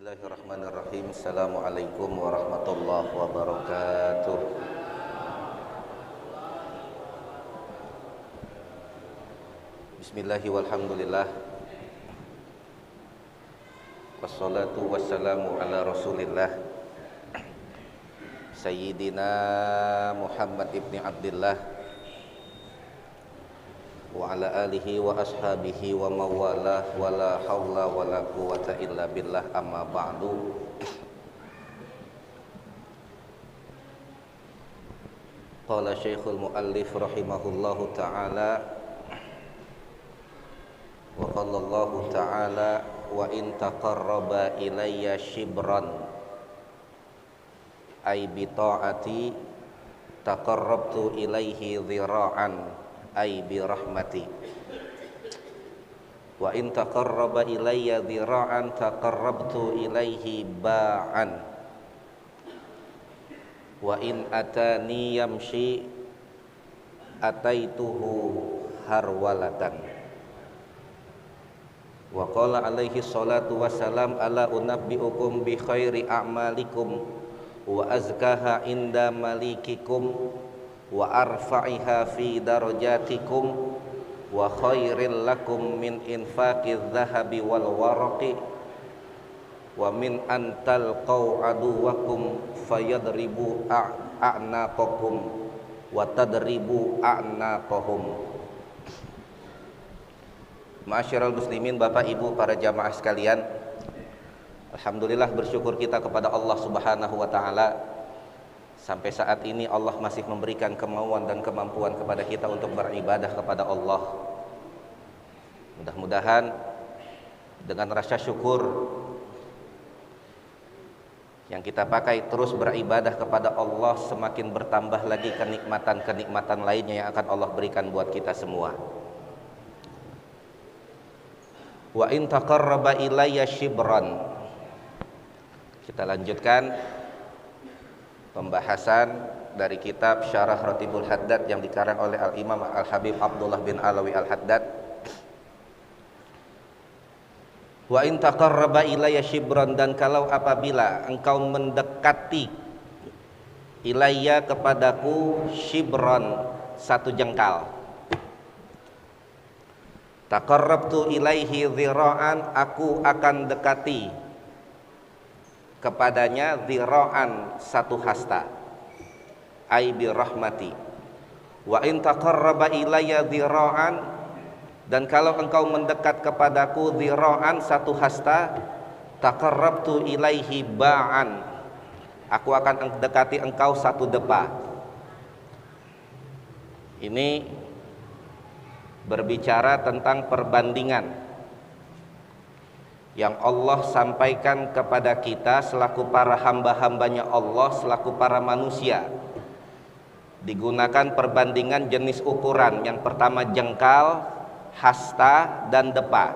Bismillahirrahmanirrahim. Assalamualaikum warahmatullahi wabarakatuh. Bismillahi walhamdulillah. Wassalatu wassalamu ala rasulillah Sayyidina Muhammad ibni Abdillah wa ala alihi wa ashabihi wa mawalah wa la hawla wa la quwata illa billah, amma ba'du. Qala Syekhul Muallif rahimahullahu ta'ala wa qala Allah ta'ala wa in taqarraba ilayya shibran ay bi ta'ati taqarrabtu ilaihi dhira'an ay bi rahmati wa in taqarraba ilayya dhira'an taqarrabtu ilaihi ba'an wa in atani yamshi ataituhu harwalatan. Wa qala alaihi salatu wassalam ala unabbiukum bi khairi a'malikum wa azkaha inda malikikum wa arfa'iha fi darajatikum wa khairil lakum min infaqiz zahabi wal waraqi wa min an talqaw aduwakum fayadribu a'naqakum wa tadribu a'naqahum. Ma'asyiral muslimin, Bapak Ibu, para jamaah sekalian, alhamdulillah bersyukur kita kepada Allah Subhanahu wa taala. Sampai saat ini Allah masih memberikan kemauan dan kemampuan kepada kita untuk beribadah kepada Allah. Mudah-mudahan dengan rasa syukur yang kita pakai terus beribadah kepada Allah, semakin bertambah lagi kenikmatan-kenikmatan lainnya yang akan Allah berikan buat kita semua. Wa in taqarraba ilayya shibran. Kita lanjutkan pembahasan dari kitab Syarah Ratibul Haddad yang dikarang oleh Al-Imam Al-Habib Abdullah bin Alawi Al-Haddad. Wa in taqarraba ilayya shibran, dan kalau apabila engkau mendekati ilayya kepadaku shibran, satu jengkal, taqarrabtu ilaihi dhira'an, aku akan dekati kepadanya dhira'an, satu hasta, ai bi rahmati. Wa in taqarraba ilayya dhira'an, dan kalau engkau mendekat kepadaku dhira'an, satu hasta, taqarrabtu ilaihi ba'an, aku akan dekati engkau satu depa. Ini berbicara tentang perbandingan yang Allah sampaikan kepada kita selaku para hamba-hambanya Allah, selaku para manusia. Digunakan perbandingan jenis ukuran. Yang pertama jengkal, hasta, dan depa.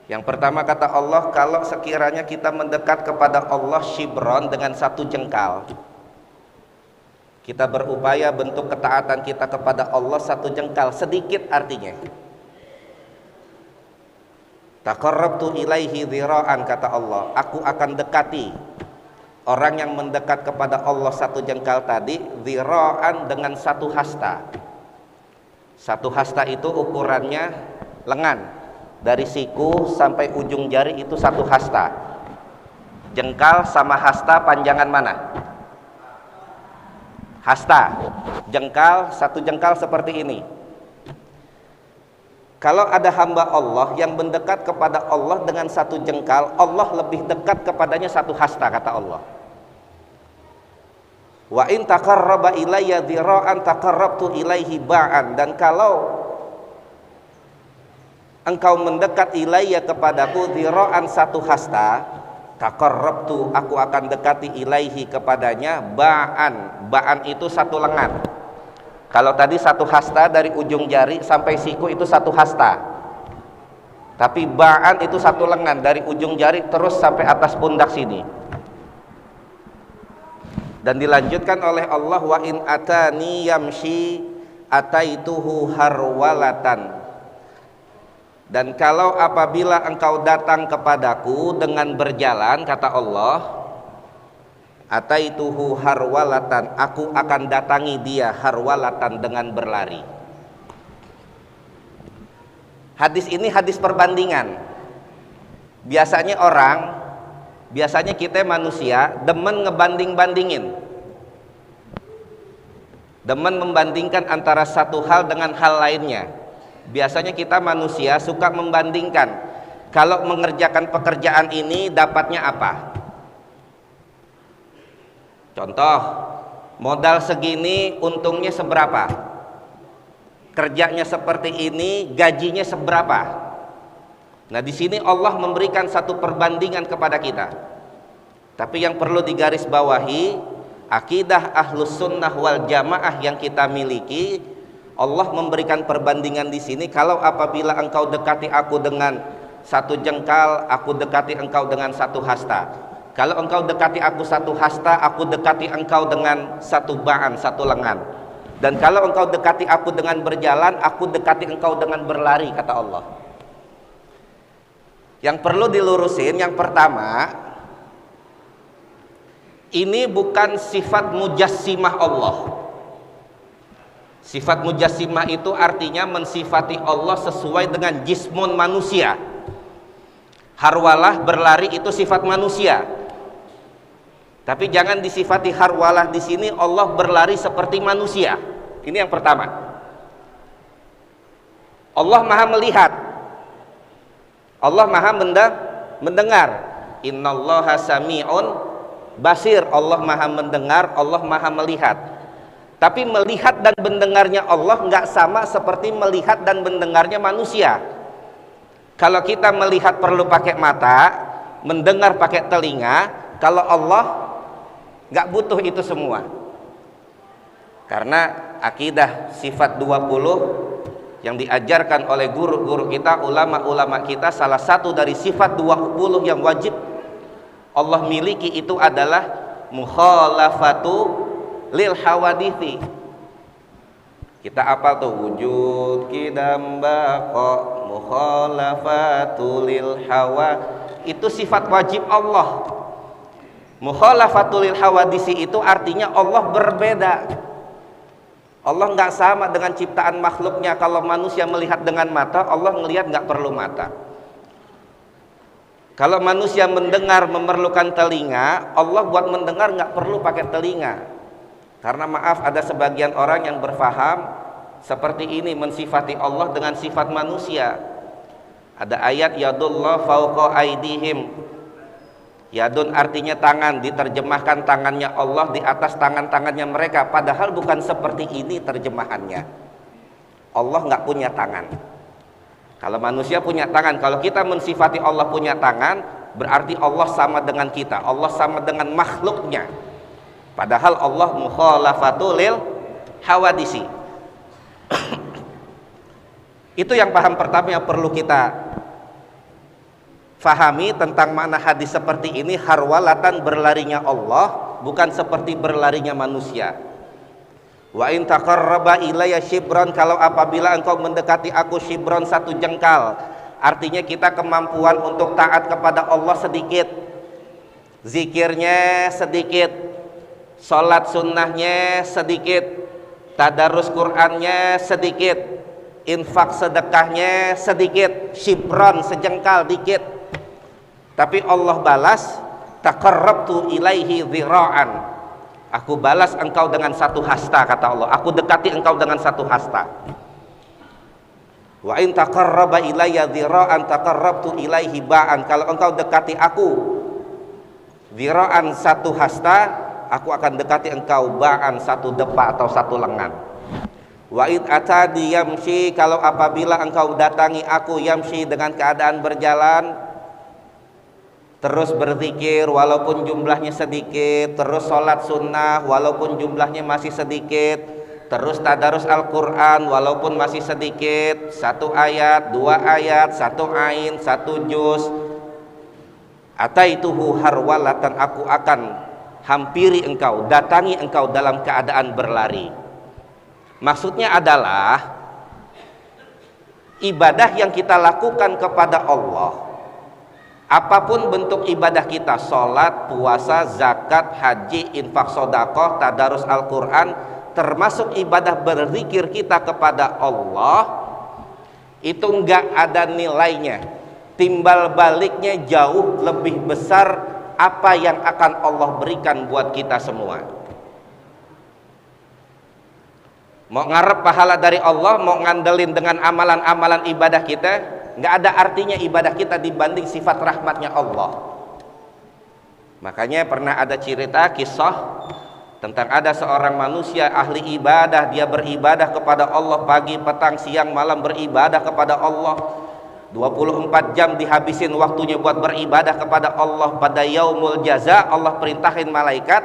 Yang pertama kata Allah, kalau sekiranya kita mendekat kepada Allah shibron, dengan satu jengkal, kita berupaya bentuk ketaatan kita kepada Allah satu jengkal, sedikit artinya. Taqarrabtu ilaihi dhira'an, kata Allah, aku akan dekati orang yang mendekat kepada Allah satu jengkal tadi, dhira'an, dengan satu hasta. Satu hasta itu ukurannya lengan, dari siku sampai ujung jari itu satu hasta. Jengkal sama hasta panjangan mana? Hasta. Jengkal, satu jengkal seperti ini. Kalau ada hamba Allah yang mendekat kepada Allah dengan satu jengkal, Allah lebih dekat kepadanya satu hasta, kata Allah. Wa in taqarraba ilayya dhira'an taqarrabtu ilaihi ba'an, dan kalau engkau mendekat ilayya kepadaku dhira'an, satu hasta, taqarrabtu, aku akan dekati ilaihi kepadanya ba'an. Ba'an itu satu lengan. Kalau tadi satu hasta dari ujung jari sampai siku itu satu hasta, tapi ba'an itu satu lengan dari ujung jari terus sampai atas pundak sini. Dan dilanjutkan oleh Allah, wa in atani yamshi ataituhu harwalatan. Dan kalau apabila engkau datang kepadaku dengan berjalan, kata Allah, ataituhu harwalatan, aku akan datangi dia harwalatan, dengan berlari. Hadis ini hadis perbandingan. Biasanya kita manusia demen ngebanding-bandingin, demen membandingkan antara satu hal dengan hal lainnya. Biasanya kita manusia suka membandingkan, kalau mengerjakan pekerjaan ini dapatnya apa. Contoh, modal segini untungnya seberapa, kerjanya seperti ini gajinya seberapa. Nah, di sini Allah memberikan satu perbandingan kepada kita. Tapi yang perlu digarisbawahi, akidah ahlus sunnah wal jamaah yang kita miliki, Allah memberikan perbandingan di sini. Kalau apabila engkau dekati aku dengan satu jengkal, aku dekati engkau dengan satu hasta. Kalau engkau dekati aku satu hasta, aku dekati engkau dengan satu ba'an, satu lengan. Dan kalau engkau dekati aku dengan berjalan, aku dekati engkau dengan berlari, kata Allah. Yang perlu dilurusin, yang pertama, ini bukan sifat mujassimah Allah. Sifat mujassimah itu artinya mensifati Allah sesuai dengan jismun manusia. Harwalah, berlari, itu sifat manusia. Tapi jangan disifati harwalah di sini Allah berlari seperti manusia. Ini yang pertama. Allah Maha melihat. Allah Maha mendengar. Innallaha sami'un basir. Allah Maha mendengar, Allah Maha melihat. Tapi melihat dan mendengarnya Allah nggak sama seperti melihat dan mendengarnya manusia. Kalau kita melihat perlu pakai mata, mendengar pakai telinga. Kalau Allah nggak butuh itu semua. Karena akidah sifat 20 yang diajarkan oleh guru-guru kita, ulama-ulama kita, salah satu dari sifat 20 yang wajib Allah miliki itu adalah mukhalafatu lil hawadithi. Kita apal tuh, wujud qidam baqa mukhalafatu lil hawa, itu sifat wajib Allah. Mukhalafatu lil hawadisi itu artinya Allah berbeda. Allah nggak sama dengan ciptaan makhluknya. Kalau manusia melihat dengan mata, Allah ngelihat nggak perlu mata. Kalau manusia mendengar memerlukan telinga, Allah buat mendengar nggak perlu pakai telinga. Karena maaf, ada sebagian orang yang berfaham seperti ini, mensifati Allah dengan sifat manusia. Ada ayat yadullah fauqa aidihim. Yadun artinya tangan, diterjemahkan tangannya Allah di atas tangan-tangannya mereka. Padahal bukan seperti ini terjemahannya. Allah nggak punya tangan. Kalau manusia punya tangan, kalau kita mensifati Allah punya tangan, berarti Allah sama dengan kita, Allah sama dengan makhluknya. Padahal Allah mukhalafatul lil hawadisi. Itu yang paham pertama yang perlu kita fahami tentang makna hadis seperti ini. Harwalatan, berlarinya Allah, bukan seperti berlarinya manusia. Wa in taqarraba ilayya shibran, kalau apabila engkau mendekati aku shibran, satu jengkal, artinya kita kemampuan untuk taat kepada Allah sedikit, zikirnya sedikit, sholat sunnahnya sedikit, tadarus Qur'annya sedikit, infak sedekahnya sedikit, shibran sejengkal dikit. Tapi Allah balas, taqarrabtu ilaihi dhira'an, aku balas engkau dengan satu hasta, kata Allah. Aku dekati engkau dengan satu hasta. Wa in taqarraba ilayya dhira'an taqarrabtu ilaihi ba'an, kalau engkau dekati aku dhira'an satu hasta, aku akan dekati engkau ba'an satu depa atau satu lengan. Wa id atadi yamshi, kalau apabila engkau datangi aku yamshi dengan keadaan berjalan, terus berzikir walaupun jumlahnya sedikit, terus sholat sunnah walaupun jumlahnya masih sedikit, terus tadarus Al-Quran walaupun masih sedikit, satu ayat, dua ayat, satu ain, satu juz, ataituhu harwalatan, aku akan hampiri engkau, datangi engkau dalam keadaan berlari. Maksudnya adalah ibadah yang kita lakukan kepada Allah, apapun bentuk ibadah kita, sholat, puasa, zakat, haji, infak, sodakoh, tadarus Al-Quran, termasuk ibadah berzikir kita kepada Allah, itu enggak ada nilainya, timbal baliknya jauh lebih besar apa yang akan Allah berikan buat kita semua. Mau ngarep pahala dari Allah, mau ngandelin dengan amalan-amalan ibadah kita, nggak ada artinya ibadah kita dibanding sifat rahmatnya Allah. Makanya pernah ada cerita kisah tentang ada seorang manusia ahli ibadah, dia beribadah kepada Allah pagi, petang, siang, malam beribadah kepada Allah. 24 jam dihabisin waktunya buat beribadah kepada Allah. Pada yaumul jaza Allah perintahin malaikat,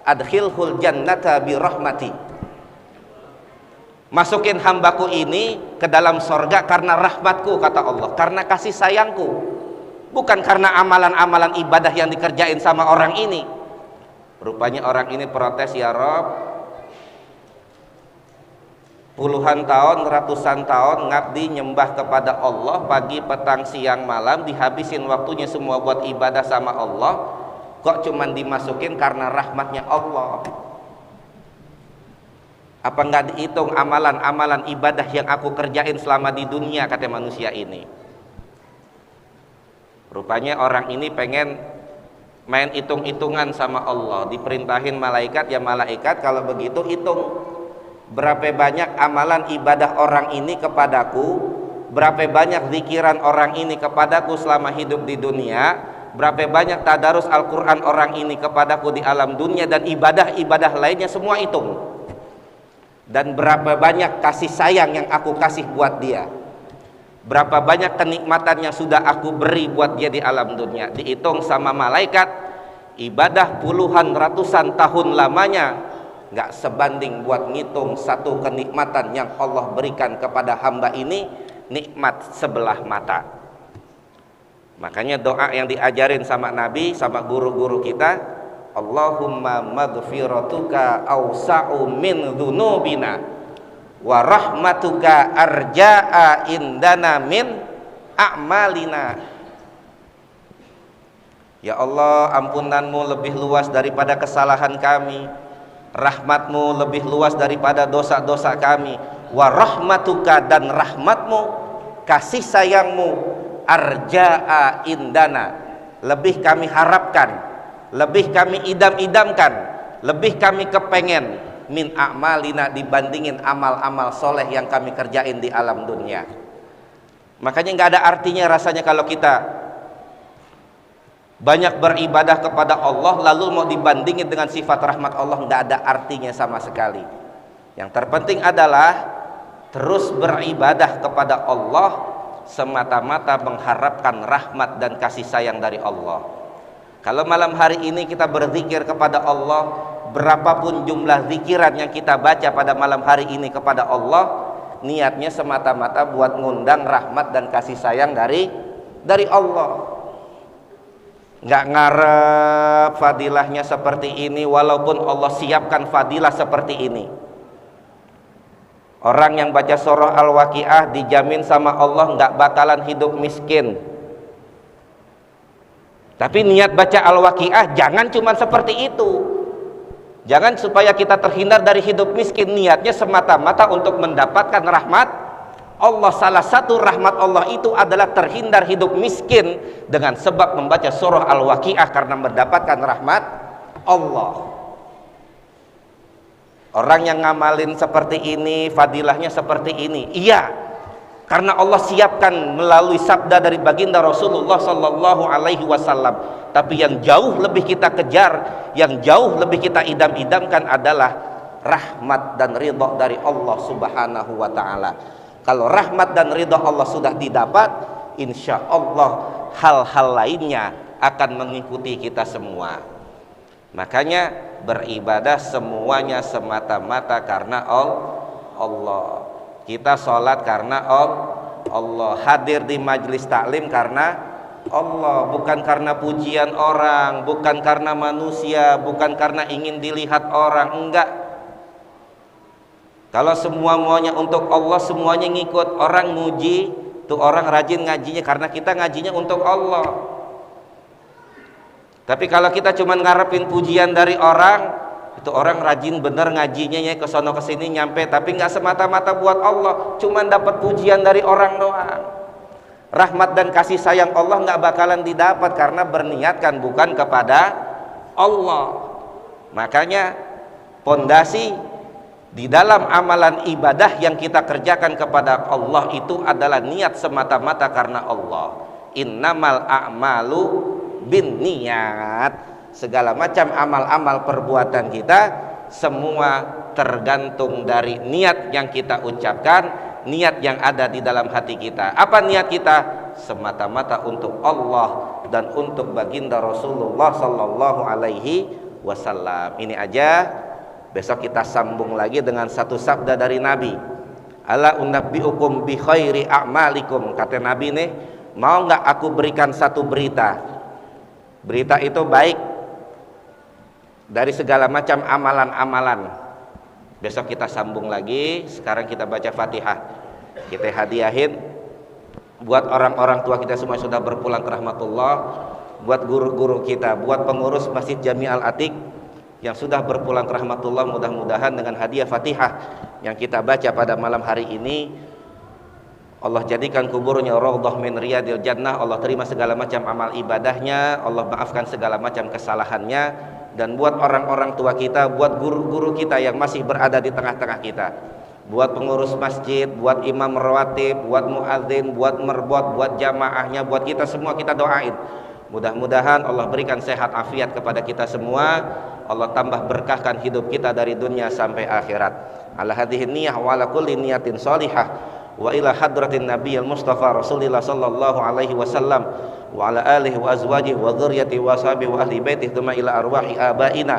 adkhilhul jannata bi rahmati, masukin hambaku ini ke dalam sorga karena rahmatku, kata Allah, karena kasih sayangku, bukan karena amalan-amalan ibadah yang dikerjain sama orang ini. Rupanya orang ini protes, ya Rob, puluhan tahun, ratusan tahun ngabdi nyembah kepada Allah pagi, petang, siang, malam, dihabisin waktunya semua buat ibadah sama Allah, kok cuman dimasukin karena rahmatnya Allah. Apa nggak dihitung amalan-amalan ibadah yang aku kerjain selama di dunia, kata manusia ini. Rupanya orang ini pengen main hitung-hitungan sama Allah. Diperintahin malaikat, ya malaikat kalau begitu hitung berapa banyak amalan ibadah orang ini kepadaku, berapa banyak zikiran orang ini kepadaku selama hidup di dunia, berapa banyak tadarus Al-Quran orang ini kepadaku di alam dunia, dan ibadah-ibadah lainnya semua hitung. Dan berapa banyak kasih sayang yang aku kasih buat dia, berapa banyak kenikmatan yang sudah aku beri buat dia di alam dunia. Dihitung sama malaikat, ibadah puluhan ratusan tahun lamanya nggak sebanding buat ngitung satu kenikmatan yang Allah berikan kepada hamba ini, nikmat sebelah mata. Makanya doa yang diajarin sama Nabi, sama guru-guru kita, Allahumma maghfiratuka awsa'u min dhunubina wa rahmatuka arja'a indana min a'malina. Ya Allah, ampunanmu lebih luas daripada kesalahan kami, rahmatmu lebih luas daripada dosa-dosa kami, wa rahmatuka, dan rahmatmu, kasih sayangmu, arja'a indana, lebih kami harapkan, lebih kami idam-idamkan, lebih kami kepengen, min a'malina, dibandingin amal-amal soleh yang kami kerjain di alam dunia. Makanya nggak ada artinya rasanya kalau kita banyak beribadah kepada Allah lalu mau dibandingin dengan sifat rahmat Allah, nggak ada artinya sama sekali. Yang terpenting adalah terus beribadah kepada Allah semata-mata mengharapkan rahmat dan kasih sayang dari Allah. Kalau malam hari ini kita berzikir kepada Allah, berapapun jumlah zikiran yang kita baca pada malam hari ini kepada Allah, niatnya semata-mata buat ngundang rahmat dan kasih sayang dari Allah. Nggak ngarep fadilahnya seperti ini, walaupun Allah siapkan fadilah seperti ini. Orang yang baca surah Al-Waqiah dijamin sama Allah nggak bakalan hidup miskin. Tapi niat baca Al-Waqiah jangan cuma seperti itu. Jangan supaya kita terhindar dari hidup miskin, niatnya semata-mata untuk mendapatkan rahmat Allah. Salah satu rahmat Allah itu adalah terhindar hidup miskin dengan sebab membaca surah Al-Waqiah karena mendapatkan rahmat Allah. Orang yang ngamalin seperti ini, fadilahnya seperti ini, iya, karena Allah siapkan melalui sabda dari baginda Rasulullah Sallallahu Alaihi Wasallam. Tapi yang jauh lebih kita kejar, yang jauh lebih kita idam-idamkan adalah rahmat dan ridha dari Allah Subhanahu Wa Taala. Kalau rahmat dan ridha Allah sudah didapat, insya Allah hal-hal lainnya akan mengikuti kita semua. Makanya beribadah semuanya semata-mata karena Allah. Kita sholat karena Allah, hadir di majelis taklim karena Allah, bukan karena pujian orang, bukan karena manusia, bukan karena ingin dilihat orang, enggak. Kalau semua maunya untuk Allah, semuanya ngikut. Orang muji, tuh orang rajin ngajinya karena kita ngajinya untuk Allah. Tapi kalau kita cuma ngarepin pujian dari orang, itu orang rajin bener ngajinya ya, kesono kesini nyampe, tapi nggak semata-mata buat Allah, cuma dapat pujian dari orang doang. Rahmat dan kasih sayang Allah nggak bakalan didapat karena berniatkan bukan kepada Allah. Makanya pondasi di dalam amalan ibadah yang kita kerjakan kepada Allah itu adalah niat semata-mata karena Allah. Innamal a'malu bin niat. Segala macam amal-amal perbuatan kita semua tergantung dari niat yang kita ucapkan, niat yang ada di dalam hati kita. Apa niat kita? Semata-mata untuk Allah dan untuk baginda Rasulullah sallallahu alaihi wasallam. Ini aja. Besok kita sambung lagi dengan satu sabda dari Nabi. Ala unabbiukum bi khairi a'malikum. Kata Nabi nih, mau nggak aku berikan satu berita? Berita itu baik dari segala macam amalan-amalan. Besok kita sambung lagi. Sekarang kita baca Fatihah. Kita hadiahin buat orang-orang tua kita semua yang sudah berpulang ke rahmatullah, buat guru-guru kita, buat pengurus Masjid Jami Al-Atiq yang sudah berpulang ke rahmatullah. Mudah-mudahan dengan hadiah Fatihah yang kita baca pada malam hari ini, Allah jadikan kuburnya raudhah min riyadil jannah. Allah terima segala macam amal ibadahnya, Allah maafkan segala macam kesalahannya. Dan buat orang-orang tua kita, buat guru-guru kita yang masih berada di tengah-tengah kita, buat pengurus masjid, buat imam rawatib, buat muadzin, buat merbot, buat jamaahnya, buat kita semua kita doain. Mudah-mudahan Allah berikan sehat afiat kepada kita semua. Allah tambah berkahkan hidup kita dari dunia sampai akhirat. Ala hadhihi niyah wa ala kulli niyatin shalihah. Wa ila hadratin nabiyil mustafa rasulillah sallallahu alaihi wasallam wa ala alihi wa azwajihi wa dhurriyyatihi wa sahbihi wa ahli baitihi thumma ila arwahi abaina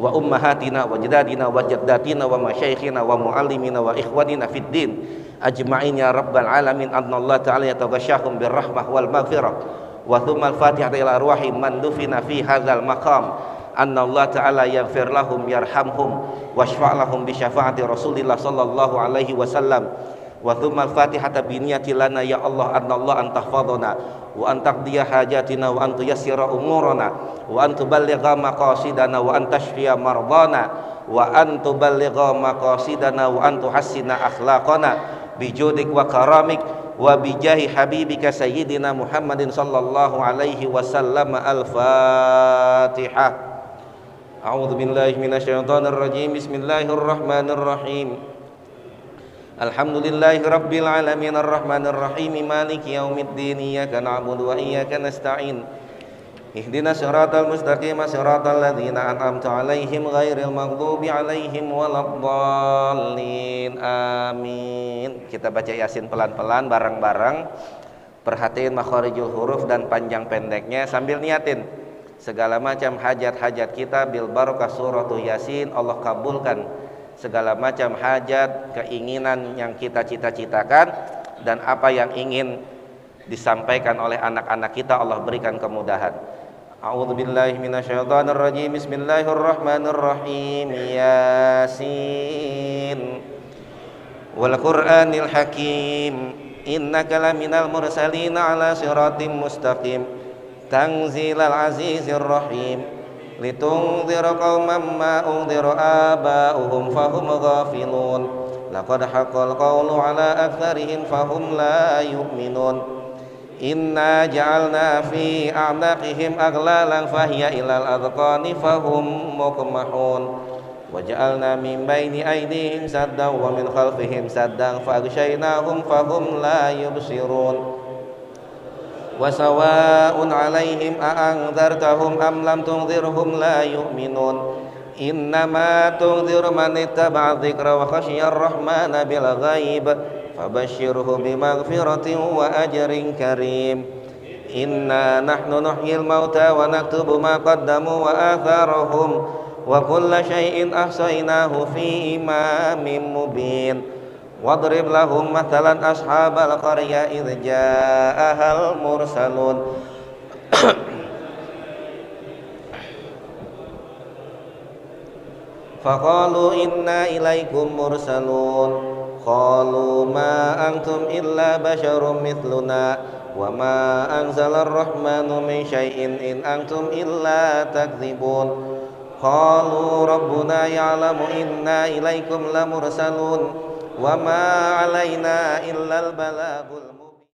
wa ummahatina wa jadadina wa jaddatina wa masyayikhina wa muallimina wa ikhwanina fid din ajma'in ya rabbal alamin. Annallaha ta'ala yataghashahum birrahmah wal maghfirah wa thumma al-fatihah ila arwahi man dufina fi hadzal maqam. Annallaha ta'ala yaghfir lahum yarhamhum washfa' lahum bi syafaati rasulillah sallallahu alaihi wasallam. Wa thumma al-fatihata bi niyati lana ya Allah annallahu an tahfadhana wa an taqdiya hajatina wa an tuyassira umurana wa an tuballigha maqasidana wa an tashfiya mardana wa an tuballigha maqasidana wa an tuhassina akhlaqana bijudik wa karamik wa bijahi habibika sayyidina Muhammadin sallallahu alaihi wasallam. Al-Fatihah. A'udzu billahi minasyaitonir rajim. Bismillahirrahmanirrahim. Alhamdulillahi rabbil alamin arrahmanir rahim maliki yaumiddin iyyaka na'budu wa iyyaka nasta'in ihdinas siratal mustaqim siratal ladzina an'amta 'alaihim ghairil maghdubi 'alaihim waladdallin. Amin. Kita baca Yasin pelan-pelan bareng-bareng. Perhatiin makharijul huruf dan panjang pendeknya sambil niatin segala macam hajat-hajat kita bil barakah suratul Yasin. Allah kabulkan segala macam hajat, keinginan yang kita cita-citakan, dan apa yang ingin disampaikan oleh anak-anak kita Allah berikan kemudahan. A'udzu billahi minasyaitonir rajim. Bismillahirrahmanirrahim. Yasin wal Qur'anil hakim innaka laminal mursalin ala siratim mustaqim tanzilal azizir rahim litunzira qauman ma unzira aba'uhum fahum ghafilun laqad haqqal qawlu ala aktsarihim fahum la yu'minun inna ja'alna fi a'naqihim aghlalan fahiya ilal adqani fahum muqmahun wa ja'alna min baini aydihim saddan wa min khalfihim saddan faghshaynahum fahum la yubsirun وسواء عليهم أأنذرتهم أم لم تنذرهم لا يؤمنون إنما تنذر من اتبع الذكر وخشي الرحمن بالغيب فبشره بمغفرة وأجر كريم إنا نحن نحيي الموتى ونكتب ما قدموا وآثارهم وكل شيء أحصيناه في إمام مبين واضرب لهم مثلا أصحاب القرية إذ جاءها المرسلون faqalu inna ilaikum mursalun qalu ma antum illa basyarum mithluna wa ma anzalar rahmanu min syai'in in antum illa takdzibun qalu rabbuna ya'lamu inna ilaikum lamursalun wa ma alaina illal balagul